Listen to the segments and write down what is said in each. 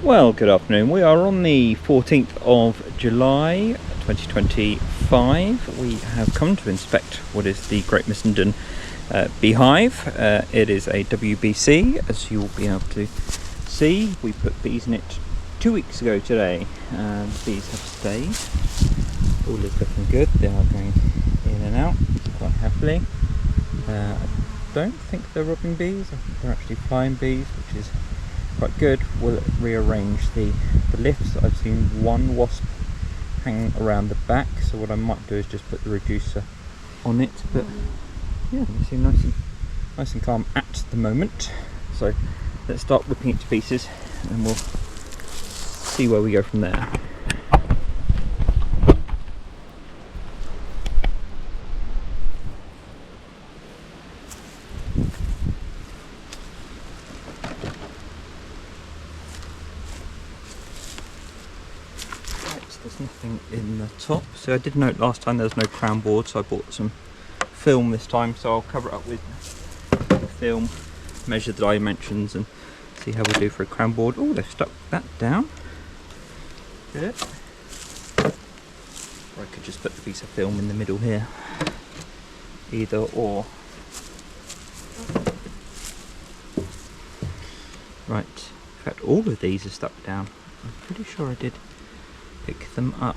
Well, good afternoon. We are on the 14th of July 2025. We have come to inspect what is the Great Missenden Bee Hive. It is a WBC, as you will be able to see. We put bees in it 2 weeks ago today. The bees have stayed. All is looking good. They are going in and out quite happily. I don't think they're robbing bees. I think they're actually flying bees, which is quite good. We'll rearrange the lifts. I've seen one wasp hanging around the back, so what I might do is just put the reducer on it. But yeah, they seem nice and calm at the moment. So let's start whipping it to pieces and we'll see where we go from there. There's nothing in the top, so I did note last time there was no crown board, so I bought some film this time, so I'll cover it up with film, measure the dimensions and see how we do for a crown board. Oh, they've stuck that down. Good. Or I could just put the piece of film in the middle here. Either or. Right, in fact all of these are stuck down. I'm pretty sure I did pick them up.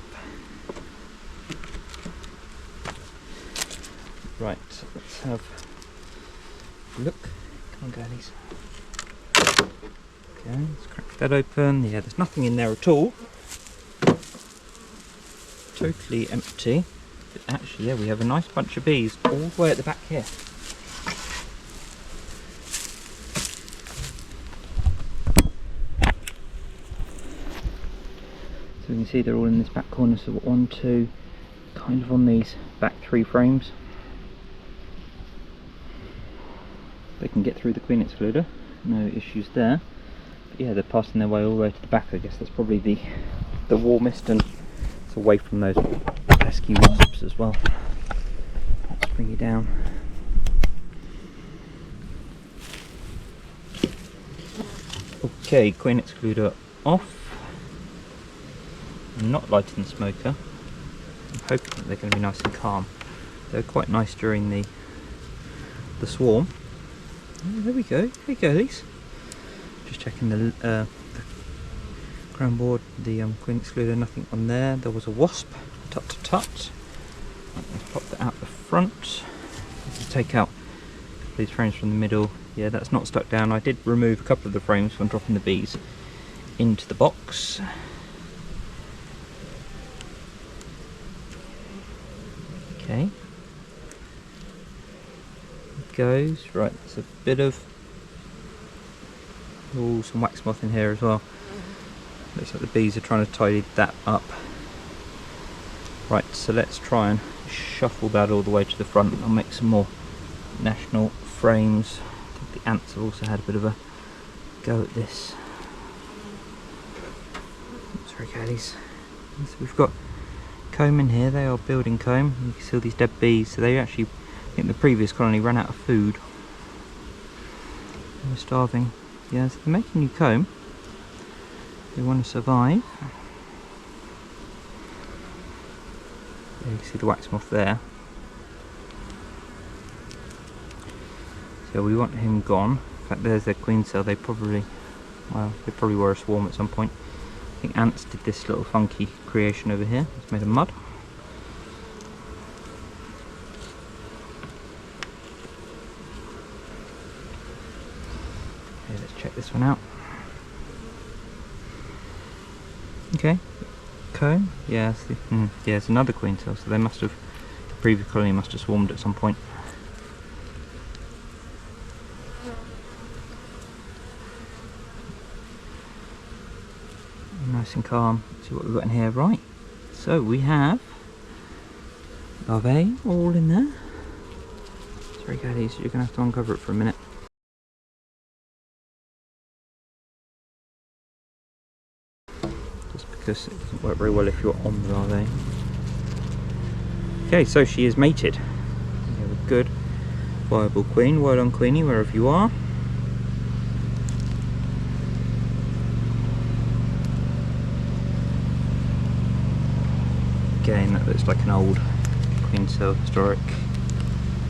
Right, let's have a look. Come on, girlies. Okay, let's crack that open. Yeah, there's nothing in there at all. Totally empty. But actually, yeah, we have a nice bunch of bees all the way at the back here. So you can see they're all in this back corner, so 1, 2, kind of on these back 3 frames. They can get through the queen excluder, no issues there. But yeah, they're passing their way all the way to the back. I guess that's probably the warmest and it's away from those pesky wasps as well. Let's bring you down. Okay, queen excluder off. I'm not lighting the smoker. I'm hoping that they're going to be nice and calm. They're quite nice during the swarm. Oh, there we go. Hey girlies. Just checking the crown board, the queen excluder. Nothing on there. There was a wasp. Tut tut tut. Right, let's pop that out the front. Let's take out these frames from the middle. Yeah, that's not stuck down. I did remove a couple of the frames when dropping the bees into the box. Okay, it goes. Right, there's a bit of some wax moth in here as well. Looks like the bees are trying to tidy that up. Right, so let's try and shuffle that all the way to the front. I'll make some more national frames. I think the ants have also had a bit of a go at this. Sorry, caddies. So we've got comb in here. They are building comb. You can see all these dead bees. So they actually, I think the previous colony ran out of food. They were starving. Yeah, so they're making new comb. They want to survive. Yeah, you can see the wax moth there. So we want him gone. In fact, there's their queen cell. They probably were a swarm at some point. I think ants did this little funky creation over here. It's made of mud. Okay, let's check this one out. Okay, comb. Yeah, yeah, it's another queen cell. So they must have, the previous colony must have swarmed at some point. Nice and calm. See what we've got in here. Right, so we have larvae all in there. Sorry guys, you're gonna have to uncover it for a minute. Just because it doesn't work very well if you're on the larvae. Okay, so she is mated. We have a good viable queen. Well done, Queenie, wherever you are. Again, that looks like an old queen cell, historic.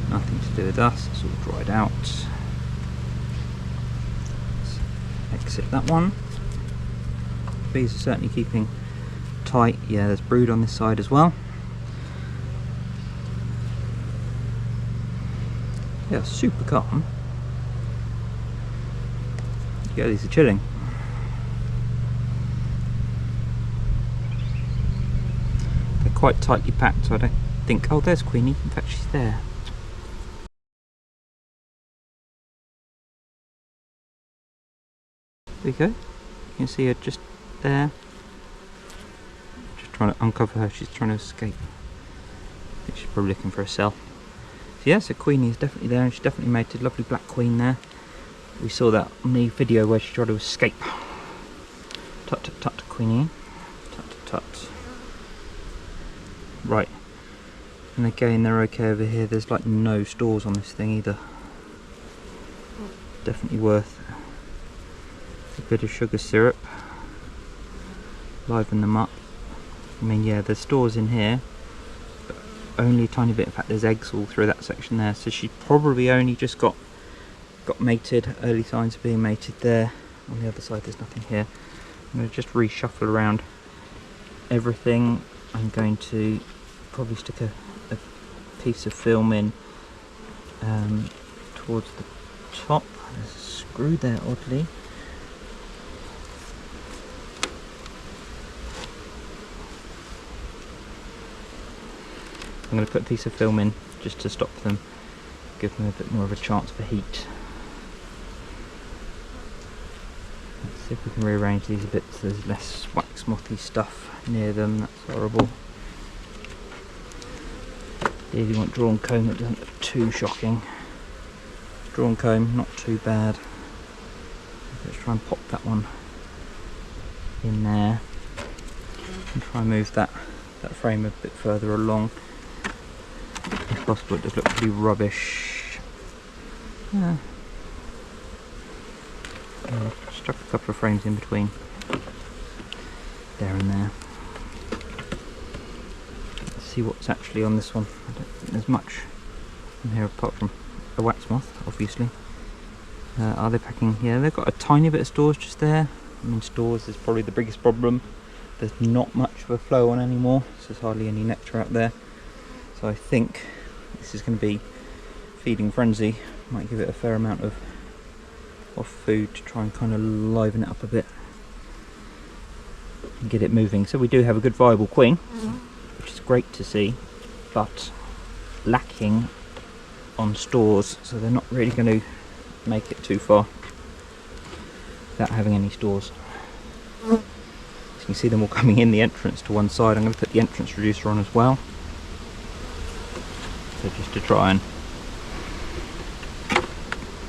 Nothing to do with us, it's all dried out. Let's exit that one. Bees are certainly keeping tight. Yeah, there's brood on this side as well. Yeah, super calm. Yeah, these are chilling. They're quite tightly packed, so I don't think... Oh, there's Queenie. In fact, she's there. There we go. You can see her just there. Just trying to uncover her. She's trying to escape. I think she's probably looking for a cell. So yeah, so Queenie is definitely there, and she's definitely mated. Lovely black queen there. We saw that on the video where she tried to escape. Tut tut tut, Queenie. Tut tut tut. Right. And again, they're okay over here. There's like no stores on this thing either. Definitely worth a bit of sugar syrup. Liven them up. I mean, yeah, there's stores in here, but only a tiny bit. In fact, there's eggs all through that section there. So she probably only just got mated. Early signs of being mated there. On the other side, there's nothing here. I'm going to just reshuffle around everything. I'm going to probably stick a piece of film in towards the top. There's a screw there, oddly. I'm going to put a piece of film in just to stop them, give them a bit more of a chance for heat. Let's see if we can rearrange these a bit so there's less wax mothy stuff near them. That's horrible. Really want drawn comb that doesn't look too shocking. Drawn comb, not too bad. Let's try and pop that one in there and try and move that frame a bit further along. If possible, it does look pretty rubbish. Yeah. Stuck a couple of frames in between there and there. Let's see what's actually on this one. I don't think there's much in here apart from a wax moth, obviously. Are they packing? Yeah, they've got a tiny bit of stores just there. I mean, stores is probably the biggest problem. There's not much of a flow on anymore, so there's hardly any nectar out there. So I think this is going to be feeding frenzy. Might give it a fair amount of food to try and kind of liven it up a bit and get it moving. So we do have a good viable queen, which is great to see, but lacking on stores, so they're not really going to make it too far without having any stores. So you can see them all coming in the entrance to one side. I'm going to put the entrance reducer on as well. So just to try and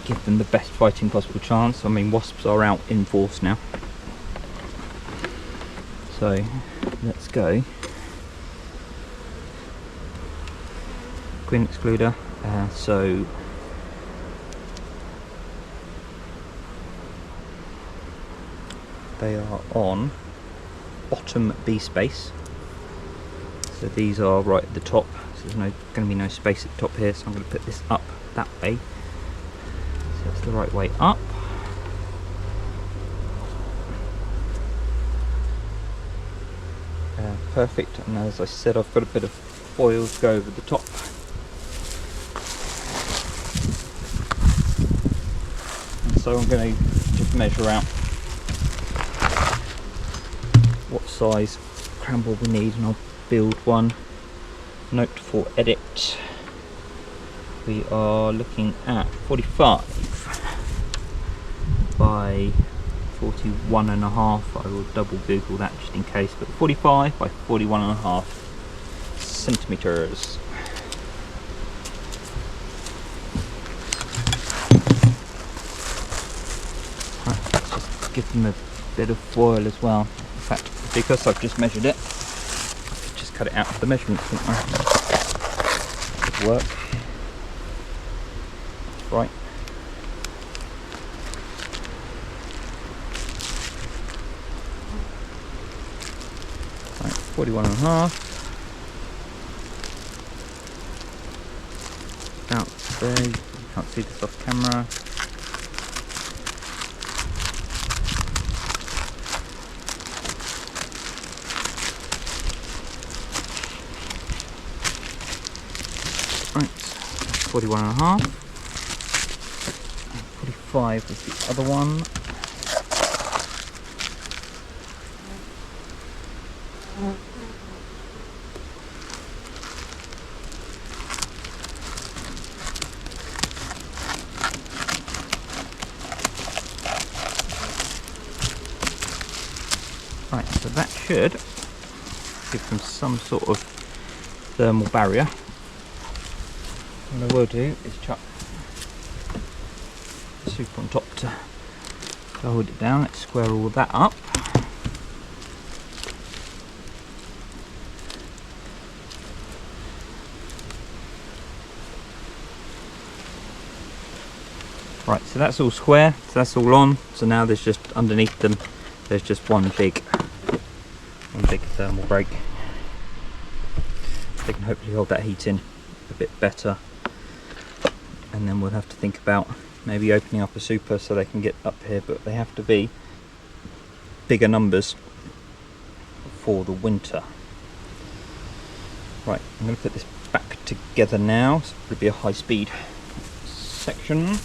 give them the best fighting possible chance. I mean, wasps are out in force now. So let's go. Queen excluder. So they are on bottom bee space. So these are right at the top. So there's going to be no space at the top here. So I'm going to put this up that way. So it's the right way up. Perfect. And as I said, I've got a bit of foil to go over the top. And so I'm going to just measure out what size crown ball we need, and I'll build one. Note for edit, we are looking at 45 by 41.5. I will double Google that just in case, but 45 by 41.5 centimeters. Right, let's just give them a bit of foil as well. In fact, because I've just measured it, just cut it out of the measurements, couldn't I? Could work. Right. Right, 41.5. there. You can't see this off camera. Right, 41.5. 45 was the other one. Right, so that should give them some sort of thermal barrier. What I will do is chuck the soup on top to hold it down. Let's square all that up. Right, so that's all square, so that's all on. So now there's just underneath them, there's just one big thermal break. They can hopefully hold that heat in a bit better, and then we'll have to think about maybe opening up a super so they can get up here, but they have to be bigger numbers for the winter. Right, I'm going to put this back together now. So it'll be a high speed section.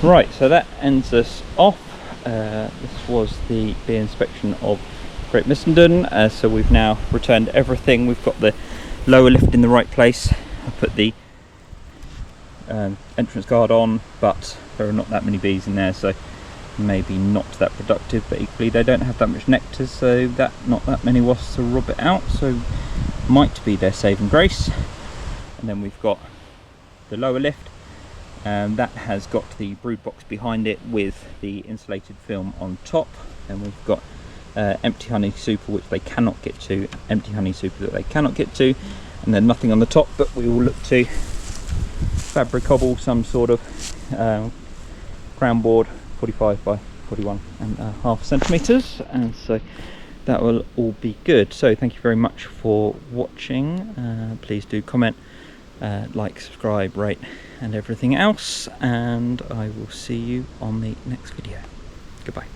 Right, so that ends us off. This was the bee inspection of Great Missenden. So we've now returned everything. We've got the lower lift in the right place. I put the entrance guard on, but there are not that many bees in there, so maybe not that productive, but equally they don't have that much nectar, so that not that many wasps to rob it out, so might be their saving grace. And then we've got the lower lift, and that has got the brood box behind it with the insulated film on top. And we've got empty honey super which they cannot get to, empty honey super that they cannot get to, and then nothing on the top, but we will look to fabric cobble some sort of crown board 45 by 41.5 centimeters, and so that will all be good. So thank you very much for watching. Please do comment, like, subscribe, rate and everything else, and I will see you on the next video. Goodbye.